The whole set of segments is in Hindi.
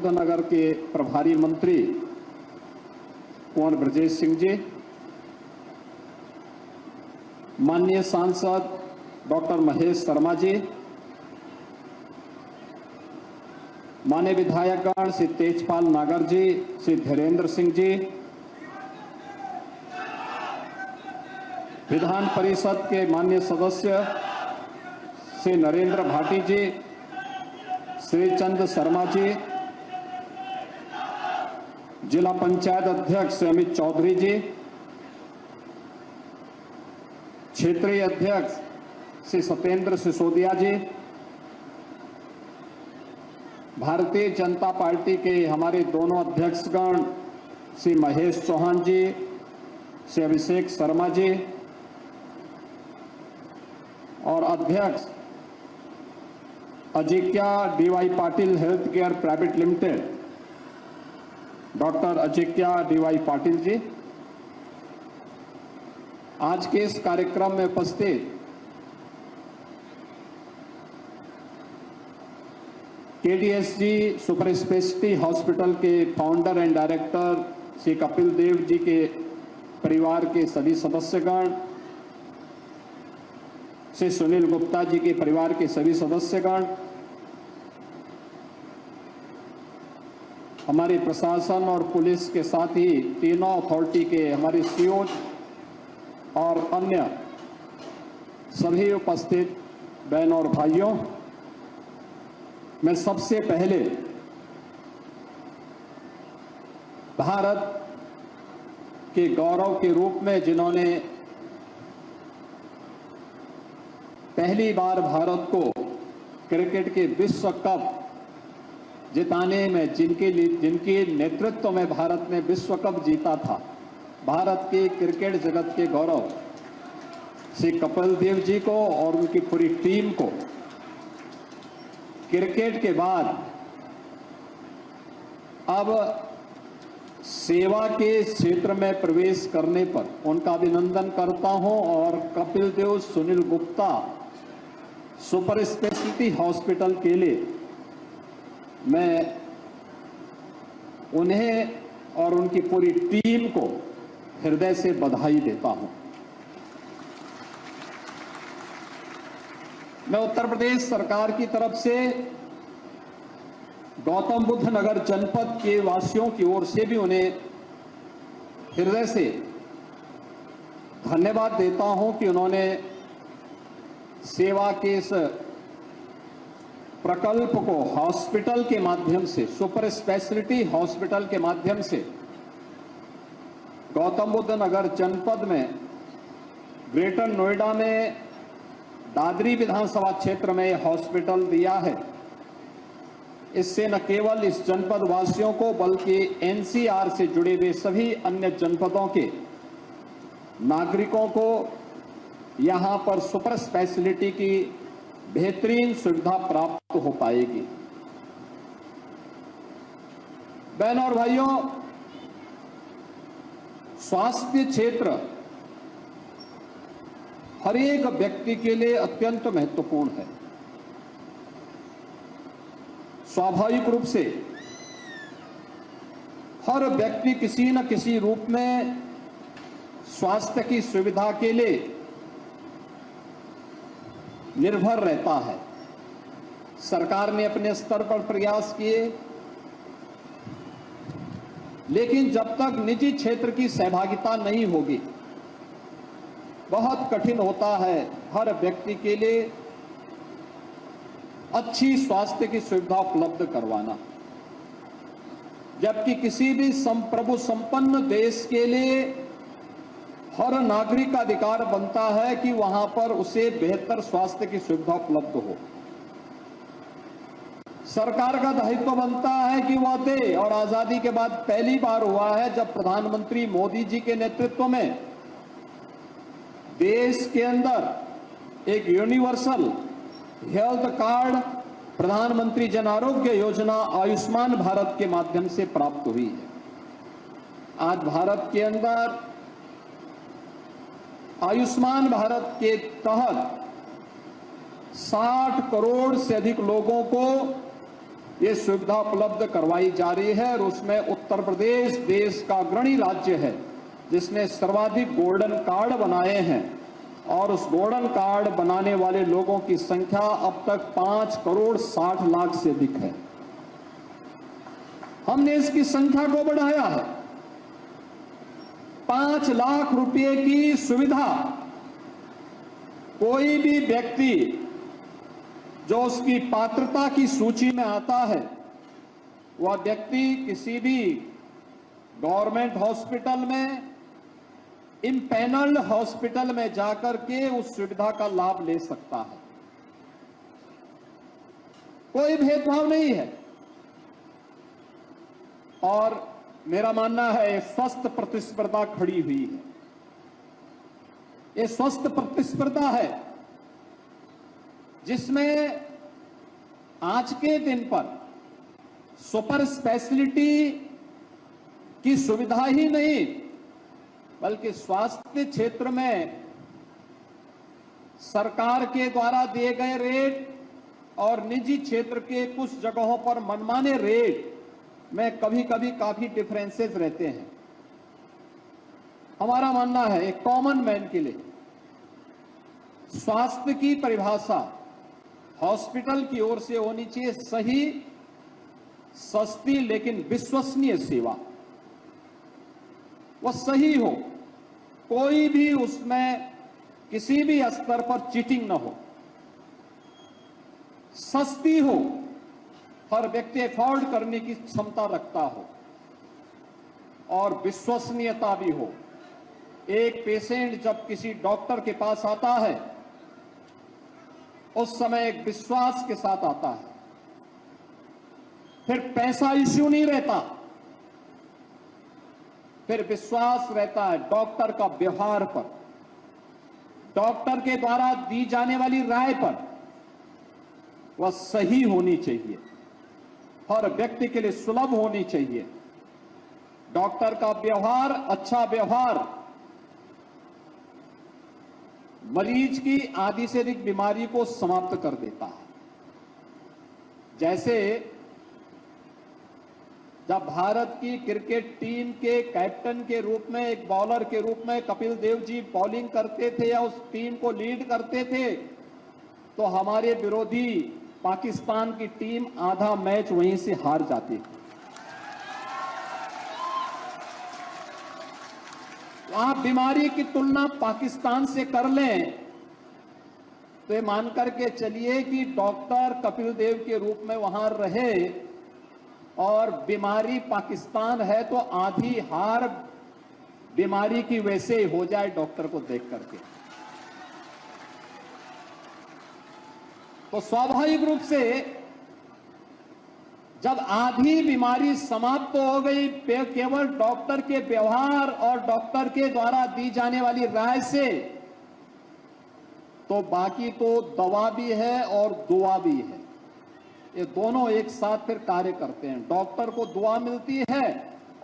बुद्ध नगर के प्रभारी मंत्री कुंवर ब्रजेश सिंह जी, माननीय सांसद डॉक्टर महेश शर्मा जी, माननीय विधायकगण श्री तेजपाल नागर जी, श्री धीरेन्द्र सिंह जी, विधान परिषद के माननीय सदस्य श्री नरेंद्र भाटी जी, श्री चंद शर्मा जी, जिला पंचायत अध्यक्ष श्री अमित चौधरी जी, क्षेत्रीय अध्यक्ष श्री सत्येंद्र सिसोदिया जी, भारतीय जनता पार्टी के हमारे दोनों अध्यक्षगण श्री महेश चौहान जी, श्री अभिषेक शर्मा जी और अध्यक्ष Ajinkya D Y Patil health care private limited doctor Ajinkya D Y Patil ji, आज के इस कार्यक्रम में उपस्थित केडीएसजी सुपर स्पेशलिटी हॉस्पिटल के founder and director Shri Kapil Dev ji के परिवार के सभी सदस्यगण, श्री सुनील गुप्ता जी के परिवार के सभी सदस्यगण, हमारे प्रशासन और पुलिस के साथ ही तीनों अथॉरिटी के हमारे सीओ और अन्य सभी उपस्थित बहन और भाइयों, मैं सबसे पहले भारत के गौरव के रूप में जिन्होंने पहली बार भारत को क्रिकेट के विश्व कप जिताने में जिनके नेतृत्व में भारत ने विश्व कप जीता था, भारत के क्रिकेट जगत के गौरव श्री कपिल देव जी को और उनकी पूरी टीम को क्रिकेट के बाद अब सेवा के क्षेत्र में प्रवेश करने पर उनका अभिनंदन करता हूं और Kapil Dev Sunil Gupta super speciality hospital के लिए मैं उन्हें और उनकी पूरी टीम को हृदय से बधाई देता हूं। मैं उत्तर प्रदेश सरकार की तरफ से गौतम बुद्ध नगर जनपद के वासियों की ओर से भी उन्हें हृदय से धन्यवाद देता हूं कि उन्होंने सेवा के इस प्रकल्प को हॉस्पिटल के माध्यम से, सुपर स्पेशलिटी हॉस्पिटल के माध्यम से गौतम बुद्ध नगर जनपद में ग्रेटर नोएडा में दादरी विधानसभा क्षेत्र में हॉस्पिटल दिया है। इससे न केवल इस जनपद वासियों को बल्कि एनसीआर से जुड़े हुए सभी अन्य जनपदों के नागरिकों को यहां पर सुपर स्पेशलिटी की बेहतरीन सुविधा प्राप्त हो पाएगी। बहनों और भाइयों, स्वास्थ्य क्षेत्र हर एक व्यक्ति के लिए अत्यंत महत्वपूर्ण है। स्वाभाविक रूप से हर व्यक्ति किसी न किसी रूप में स्वास्थ्य की सुविधा के लिए निर्भर रहता है। सरकार ने अपने स्तर पर प्रयास किए, लेकिन जब तक निजी क्षेत्र की सहभागिता नहीं होगी, बहुत कठिन होता है हर व्यक्ति के लिए अच्छी स्वास्थ्य की सुविधा उपलब्ध करवाना। जबकि किसी भी प्रभु संपन्न देश के लिए हर नागरिक का अधिकार बनता है कि वहां पर उसे बेहतर स्वास्थ्य की सुविधा उपलब्ध हो। सरकार का दायित्व बनता है कि वह दे, और आजादी के बाद पहली बार हुआ है जब प्रधानमंत्री मोदी जी के नेतृत्व में देश के अंदर एक यूनिवर्सल हेल्थ कार्ड प्रधानमंत्री जन आरोग्य योजना आयुष्मान भारत के माध्यम से प्राप्त हुई है। आज भारत के अंदर आयुष्मान भारत के तहत 60 करोड़ से अधिक लोगों को ये सुविधा उपलब्ध करवाई जा रही है और उसमें उत्तर प्रदेश देश का अग्रणी राज्य है जिसने सर्वाधिक गोल्डन कार्ड बनाए हैं और उस गोल्डन कार्ड बनाने वाले लोगों की संख्या अब तक 5,60,00,000 से अधिक है। हमने इसकी संख्या को बढ़ाया है। 5 लाख रुपए की सुविधा कोई भी व्यक्ति जो उसकी पात्रता की सूची में आता है वह व्यक्ति किसी भी गवर्नमेंट हॉस्पिटल में, इम्पैनल्ड हॉस्पिटल में जाकर के उस सुविधा का लाभ ले सकता है। कोई भेदभाव नहीं है और मेरा मानना है स्वस्थ प्रतिस्पर्धा खड़ी हुई है। ये स्वस्थ प्रतिस्पर्धा है जिसमें आज के दिन पर सुपर स्पेशलिटी की सुविधा ही नहीं बल्कि स्वास्थ्य क्षेत्र में सरकार के द्वारा दिए गए रेट और निजी क्षेत्र के कुछ जगहों पर मनमाने रेट में कभी कभी काफी डिफरेंसेस रहते हैं। हमारा मानना है एक कॉमन मैन के लिए स्वास्थ्य की परिभाषा हॉस्पिटल की ओर से होनी चाहिए सही, सस्ती लेकिन विश्वसनीय सेवा। वह सही हो, कोई भी उसमें किसी भी स्तर पर चीटिंग न हो, सस्ती हो, हर व्यक्ति अफोर्ड करने की क्षमता रखता हो और विश्वसनीयता भी हो। एक पेशेंट जब किसी डॉक्टर के पास आता है उस समय एक विश्वास के साथ आता है, फिर पैसा इश्यू नहीं रहता, फिर विश्वास रहता है डॉक्टर का व्यवहार पर, डॉक्टर के द्वारा दी जाने वाली राय पर। वह सही होनी चाहिए, हर व्यक्ति के लिए सुलभ होनी चाहिए। डॉक्टर का व्यवहार, अच्छा व्यवहार मरीज की आधी से अधिक बीमारी को समाप्त कर देता है। जैसे जब भारत की क्रिकेट टीम के कैप्टन के रूप में, एक बॉलर के रूप में कपिल देव जी बॉलिंग करते थे या उस टीम को लीड करते थे तो हमारे विरोधी पाकिस्तान की टीम आधा मैच वहीं से हार जाती थी। आप बीमारी की तुलना पाकिस्तान से कर लें तो ये मान करके चलिए कि डॉक्टर कपिल देव के रूप में वहां रहे और बीमारी पाकिस्तान है तो आधी हार बीमारी की वैसे ही हो जाए डॉक्टर को देख करके। तो स्वाभाविक रूप से जब आधी बीमारी समाप्त हो गई केवल डॉक्टर के व्यवहार और डॉक्टर के द्वारा दी जाने वाली राय से, तो बाकी तो दवा भी है और दुआ भी है। ये दोनों एक साथ फिर कार्य करते हैं। डॉक्टर को दुआ मिलती है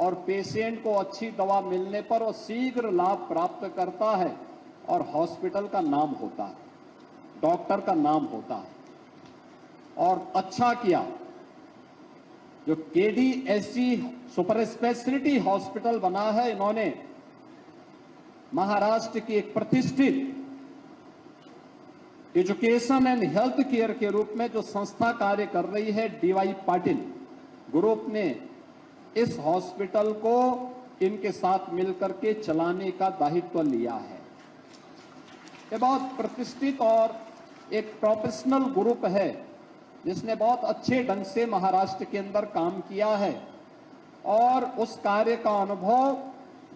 और पेशेंट को अच्छी दवा मिलने पर वो शीघ्र लाभ प्राप्त करता है और हॉस्पिटल का नाम होता है, डॉक्टर का नाम होता है। और अच्छा किया जो KDSG सुपर स्पेशलिटी हॉस्पिटल बना है, इन्होंने महाराष्ट्र की एक प्रतिष्ठित एजुकेशन एंड हेल्थ केयर के रूप में जो संस्था कार्य कर रही है DY पाटिल ग्रुप ने इस हॉस्पिटल को इनके साथ मिलकर के चलाने का दायित्व लिया है। ये बहुत प्रतिष्ठित और एक प्रोफेशनल ग्रुप है जिसने बहुत अच्छे ढंग से महाराष्ट्र के अंदर काम किया है और उस कार्य का अनुभव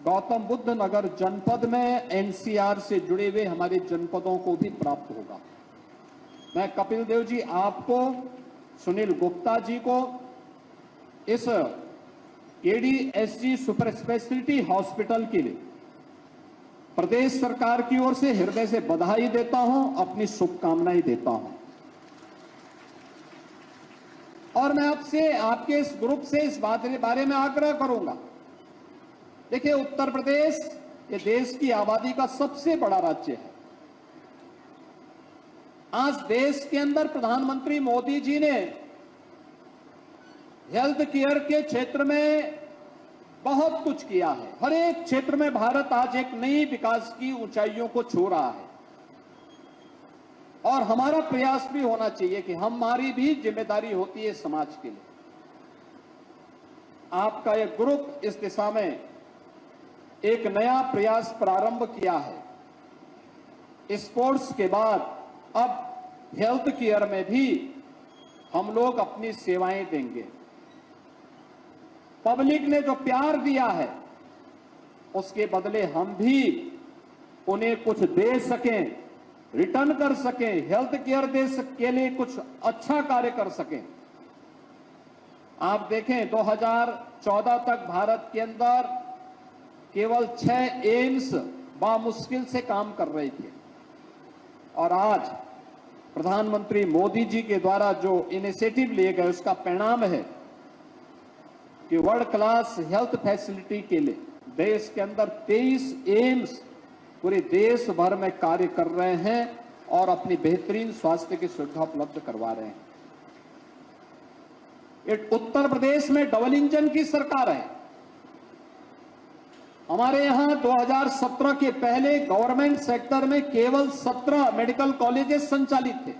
गौतम बुद्ध नगर जनपद में NCR से जुड़े हुए हमारे जनपदों को भी प्राप्त होगा। मैं कपिल देव जी आपको, सुनील गुप्ता जी को इस KDSG सुपर स्पेशलिटी हॉस्पिटल के लिए प्रदेश सरकार की ओर से हृदय से बधाई देता हूं, अपनी शुभकामनाएं देता हूं। और मैं आपसे, आपके इस ग्रुप से इस बात के बारे में आग्रह करूंगा। देखिए, उत्तर प्रदेश ये देश की आबादी का सबसे बड़ा राज्य है। आज देश के अंदर प्रधानमंत्री मोदी जी ने हेल्थ केयर के क्षेत्र में बहुत कुछ किया है। हर एक क्षेत्र में भारत आज एक नई विकास की ऊंचाइयों को छू रहा है और हमारा प्रयास भी होना चाहिए कि हमारी भी जिम्मेदारी होती है समाज के लिए। आपका यह ग्रुप इस दिशा में एक नया प्रयास प्रारंभ किया है। स्पोर्ट्स के बाद अब हेल्थ केयर में भी हम लोग अपनी सेवाएं देंगे। पब्लिक ने जो प्यार दिया है उसके बदले हम भी उन्हें कुछ दे सकें, रिटर्न कर सकें, हेल्थ केयर के लिए कुछ अच्छा कार्य कर सकें। आप देखें 2014 तक भारत के अंदर केवल 6 एम्स बामुश्किल से काम कर रहे थे और आज प्रधानमंत्री मोदी जी के द्वारा जो इनिशिएटिव लिए गए उसका परिणाम है कि वर्ल्ड क्लास हेल्थ फैसिलिटी के लिए देश के अंदर 23 एम्स पूरे देश भर में कार्य कर रहे हैं और अपनी बेहतरीन स्वास्थ्य की सुविधा उपलब्ध करवा रहे हैं। उत्तर प्रदेश में डबल इंजन की सरकार है। हमारे यहां 2017 के पहले गवर्नमेंट सेक्टर में केवल 17 मेडिकल कॉलेजेस संचालित थे।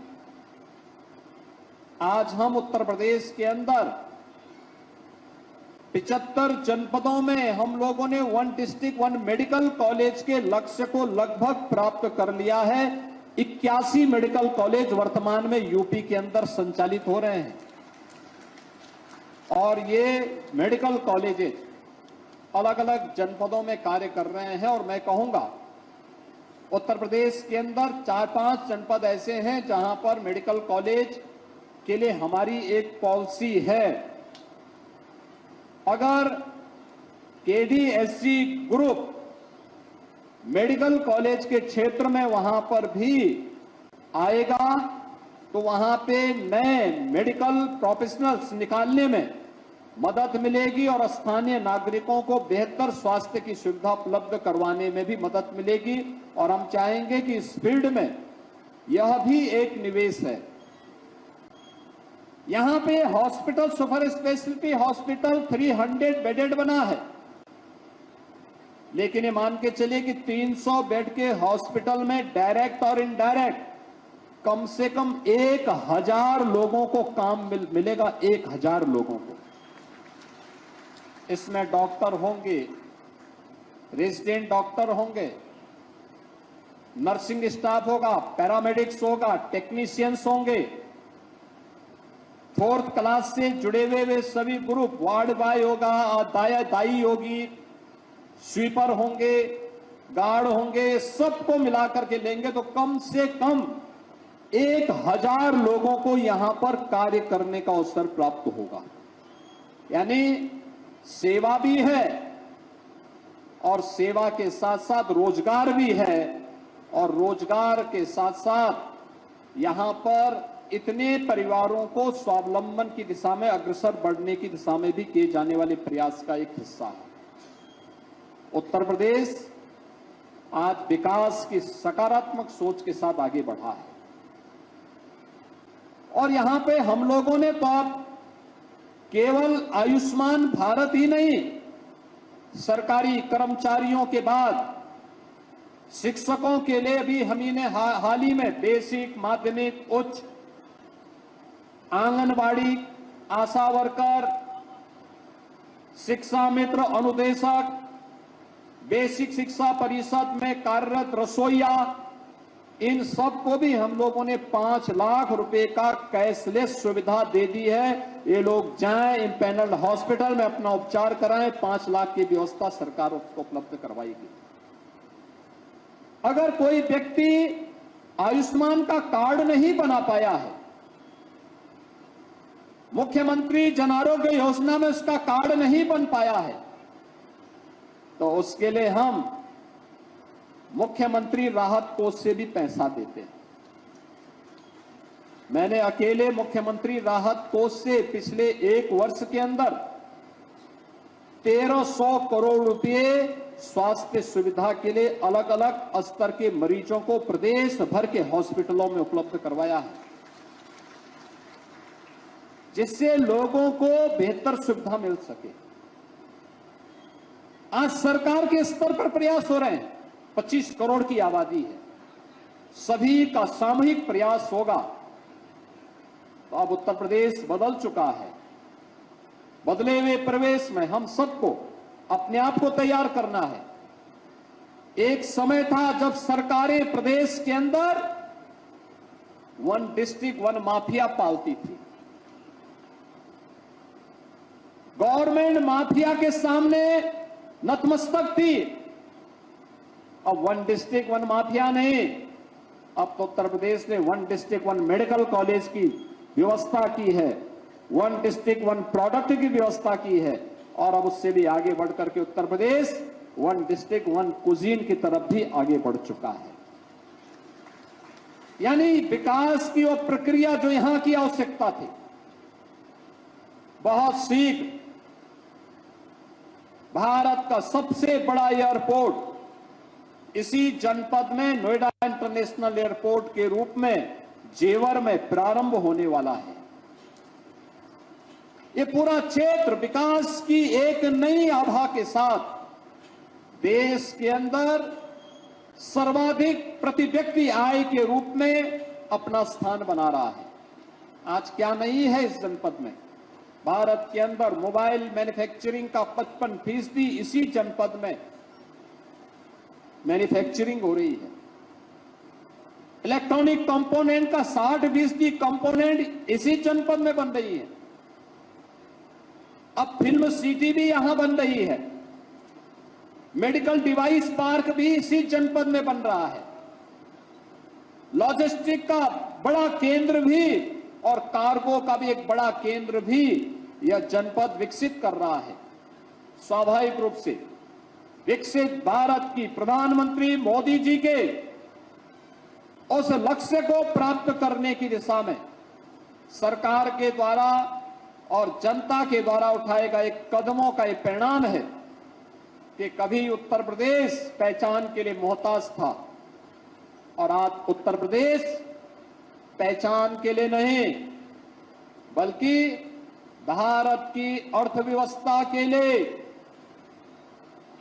आज हम उत्तर प्रदेश के अंदर 75 जनपदों में हम लोगों ने 1 डिस्ट्रिक्ट 1 मेडिकल कॉलेज के लक्ष्य को लगभग प्राप्त कर लिया है। 81 मेडिकल कॉलेज वर्तमान में यूपी के अंदर संचालित हो रहे हैं और ये मेडिकल कॉलेजेस अलग अलग जनपदों में कार्य कर रहे हैं। और मैं कहूंगा उत्तर प्रदेश के अंदर 4-5 जनपद ऐसे हैं जहां पर मेडिकल कॉलेज के लिए हमारी एक पॉलिसी है। अगर केडीएससी ग्रुप मेडिकल कॉलेज के क्षेत्र में वहां पर भी आएगा तो वहां पे नए मेडिकल प्रोफेशनल्स निकालने में मदद मिलेगी और स्थानीय नागरिकों को बेहतर स्वास्थ्य की सुविधा उपलब्ध करवाने में भी मदद मिलेगी। और हम चाहेंगे कि इस फील्ड में यह भी एक निवेश है। यहां पे hospital super speciality hospital 300 bedded बना है, लेकिन ये मान के चलिए कि 300 बेड के हॉस्पिटल में डायरेक्ट और इनडायरेक्ट कम से कम 1000 लोगों को काम मिलेगा। 1000 लोगों को। इसमें डॉक्टर होंगे, रेजिडेंट डॉक्टर होंगे, नर्सिंग स्टाफ होगा, पैरामेडिक्स होगा, टेक्नीशियंस होंगे, 4th क्लास से जुड़े हुए सभी ग्रुप, वार्ड बॉय होगा, दाई होगी, स्वीपर होंगे, गार्ड होंगे, सबको मिलाकर के लेंगे तो कम से कम 1000 लोगों को यहां पर कार्य करने का अवसर प्राप्त होगा। यानी सेवा भी है और सेवा के साथ साथ रोजगार भी है और रोजगार के साथ साथ यहां पर इतने परिवारों को स्वावलंबन की दिशा में अग्रसर बढ़ने की दिशा में भी किए जाने वाले प्रयास का एक हिस्सा है। उत्तर प्रदेश आज विकास की सकारात्मक सोच के साथ आगे बढ़ा है और यहां पे हम लोगों ने तो अब केवल आयुष्मान भारत ही नहीं, सरकारी कर्मचारियों के बाद शिक्षकों के लिए भी हम ने हाल ही में बेसिक, माध्यमिक, उच्च, आंगनबाड़ी, आशा वर्कर, शिक्षा मित्र अनुदेशक, बेसिक शिक्षा परिषद में कार्यरत रसोईया, इन सबको भी हम लोगों ने 5 लाख रुपए का कैशलेस सुविधा दे दी है। ये लोग जाएं इम्पैनल्ड हॉस्पिटल में अपना उपचार कराएं, 5 लाख की व्यवस्था सरकार उसको उपलब्ध करवाएगी। अगर कोई व्यक्ति आयुष्मान का कार्ड नहीं बना पाया है, मुख्यमंत्री जन आरोग्य योजना में उसका कार्ड नहीं बन पाया है, तो उसके लिए हम मुख्यमंत्री राहत कोष से भी पैसा देते हैं। मैंने अकेले मुख्यमंत्री राहत कोष से पिछले 1 वर्ष के अंदर 1300 करोड़ रुपए स्वास्थ्य सुविधा के लिए अलग अलग स्तर के मरीजों को प्रदेश भर के हॉस्पिटलों में उपलब्ध करवाया है। जिससे लोगों को बेहतर सुविधा मिल सके। आज सरकार के स्तर पर प्रयास हो रहे हैं। 25 करोड़ की आबादी है, सभी का सामूहिक प्रयास होगा तो अब उत्तर प्रदेश बदल चुका है। बदले हुए प्रवेश में हम सबको अपने आप को तैयार करना है। एक समय था जब सरकारें प्रदेश के अंदर वन डिस्ट्रिक्ट वन माफिया पालती थी। गवर्नमेंट माफिया के सामने नतमस्तक थी। अब वन डिस्ट्रिक्ट वन माफिया नहीं, अब तो उत्तर प्रदेश ने one district one medical college की व्यवस्था की है, वन डिस्ट्रिक्ट वन प्रोडक्ट की व्यवस्था की है और अब उससे भी आगे बढ़ करके Uttar Pradesh one district one cuisine की तरफ भी आगे बढ़ चुका है। यानी विकास की वो प्रक्रिया जो यहां की आवश्यकता थी, बहुत शीघ्र भारत का सबसे बड़ा एयरपोर्ट इसी जनपद में नोएडा इंटरनेशनल एयरपोर्ट के रूप में जेवर में प्रारंभ होने वाला है। ये पूरा क्षेत्र विकास की एक नई आभा के साथ देश के अंदर सर्वाधिक प्रति व्यक्ति आय के रूप में अपना स्थान बना रहा है। आज क्या नहीं है इस जनपद में? भारत के अंदर मोबाइल मैन्युफैक्चरिंग का 55% इसी जनपद में मैन्युफैक्चरिंग हो रही है। इलेक्ट्रॉनिक कंपोनेंट का 60% कंपोनेंट इसी जनपद में बन रही है। अब फिल्म सिटी भी यहां बन रही है। मेडिकल डिवाइस पार्क भी इसी जनपद में बन रहा है। लॉजिस्टिक का बड़ा केंद्र भी और कार्गो का भी एक बड़ा केंद्र भी यह जनपद विकसित कर रहा है। स्वाभाविक रूप से विकसित भारत की प्रधानमंत्री मोदी जी के उस लक्ष्य को प्राप्त करने की दिशा में सरकार के द्वारा और जनता के द्वारा उठाए गए कदमों का ये परिणाम है कि कभी उत्तर प्रदेश पहचान के लिए मोहताज था और आज उत्तर प्रदेश पहचान के लिए नहीं बल्कि भारत की अर्थव्यवस्था के लिए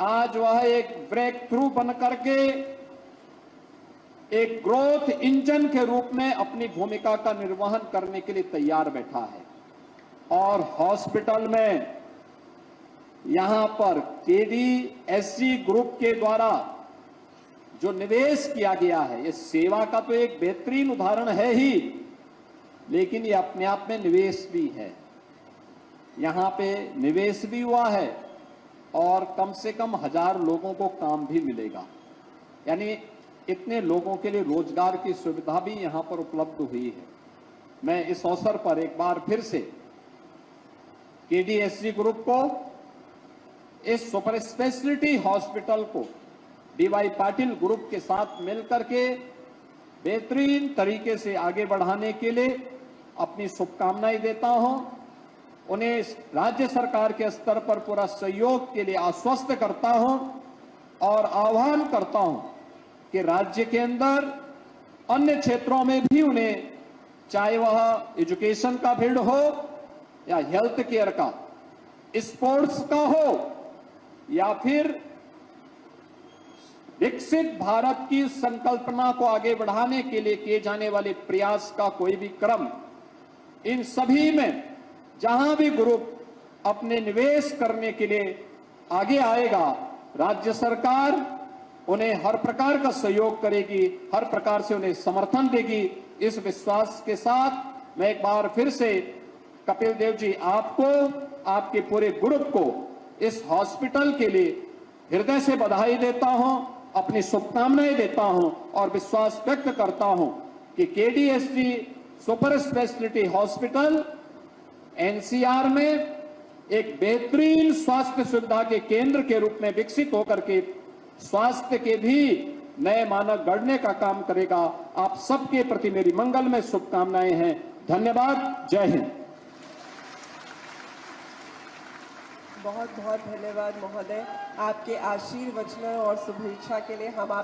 आज वह एक ब्रेक थ्रू बन करके एक ग्रोथ इंजन के रूप में अपनी भूमिका का निर्वहन करने के लिए तैयार बैठा है। और हॉस्पिटल में यहां पर केडीएससी ग्रुप के द्वारा जो निवेश किया गया है, ये सेवा का तो एक बेहतरीन उदाहरण है ही, लेकिन ये अपने आप में निवेश भी है। यहां पे निवेश भी हुआ है और कम से कम 1000 लोगों को काम भी मिलेगा। यानी इतने लोगों के लिए रोजगार की सुविधा भी यहां पर उपलब्ध हुई है। मैं इस अवसर पर एक बार फिर से केडीएससी ग्रुप को, इस सुपर स्पेशलिटी हॉस्पिटल को डीवाई पाटिल ग्रुप के साथ मिलकर के बेहतरीन तरीके से आगे बढ़ाने के लिए अपनी शुभकामनाएं देता हूं। उन्हें राज्य सरकार के स्तर पर पूरा सहयोग के लिए आश्वस्त करता हूं और आह्वान करता हूं कि राज्य के अंदर अन्य क्षेत्रों में भी उन्हें, चाहे वह एजुकेशन का फील्ड हो या हेल्थ केयर का, स्पोर्ट्स का हो या फिर विकसित भारत की संकल्पना को आगे बढ़ाने के लिए किए जाने वाले प्रयास का कोई भी क्रम, इन सभी में जहां भी ग्रुप अपने निवेश करने के लिए आगे आएगा, राज्य सरकार उन्हें हर प्रकार का सहयोग करेगी, हर प्रकार से उन्हें समर्थन देगी। इस विश्वास के साथ मैं एक बार फिर से कपिल देव जी, आपको, आपके पूरे ग्रुप को इस हॉस्पिटल के लिए हृदय से बधाई देता हूं, अपनी शुभकामनाएं देता हूं और विश्वास व्यक्त करता हूं कि केडीएससी सुपर स्पेशलिटी हॉस्पिटल एनसीआर में एक बेहतरीन स्वास्थ्य सुविधा के केंद्र के रूप में विकसित होकर के स्वास्थ्य के भी नए मानक गढ़ने का काम करेगा। आप सबके प्रति मेरी मंगलमय शुभकामनाएं हैं। धन्यवाद। जय हिंद। बहुत बहुत धन्यवाद महोदय, आपके आशीर्वचनों और शुभेच्छा के लिए हम आप